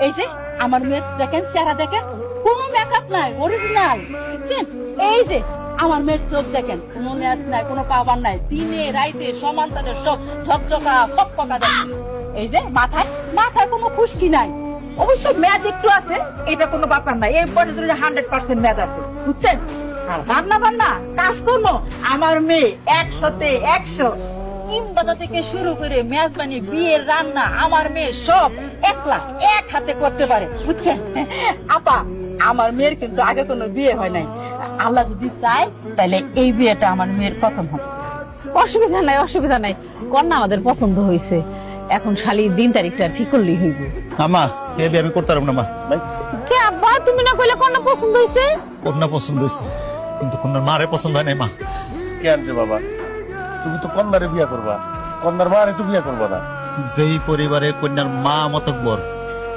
এই যে আমার মেয়ে দেখেন, চেহারা দেখেন, কোনো মেকআপ নাই, অরিজিনাল, বুঝছেন? এই যে আমার মেয়ের চোখ দেখেন, কোনো ম্যাচ নাই, কোনো পাওয়ার নাই, দিনে রাইতে সমান তালে সব ঝকঝকা ফকফকা দেখেন। এই যে মাথায় মাথায় কোনো খুশকি নাই, অবশ্য মেয়াদ একটু আছে, এটা কোনো ব্যাপার নাই, এই পর্যন্ত 100% মেয়াদ আছে, বুঝছেন? আর রান্না বান্না কাজকর্ম আমার মেয়ে 100-তে 100, ডিম ভাজা থেকে শুরু করে মেজবানি, বিয়ের রান্না আমার মেয়ে সব একলা এক হাতে করতে পারে, বুঝছেন? আপা, আমার মেয়ের কিন্তু আগে কোনো বিয়ে হয় নাই, আল্লাহ যদি চায় তাহলে এই বিয়েটা আমার মেয়ের প্রথম হবে। অসুবিধা নাই, অসুবিধা নাই, কন্যা আমাদের পছন্দ হয়েছে, এখন খালি দিন তারিখটা ঠিক করলেই হইব। আমা এ বিয়ে আমি করতে পারবো না মা। ভাই কে আব্বা, তুমি না কইলে কন্যা পছন্দ হয়েছে? কন্যা পছন্দ হয়েছে, কিন্তু কন্যার মারে পছন্দ হয় নাই মা। কেন রে বাবা, তুমি তো কন্যারে বিয়া করবা, কন্যার মারে তো বিয়া করবা না। যেই পরিবারে কন্যার মা মতকবর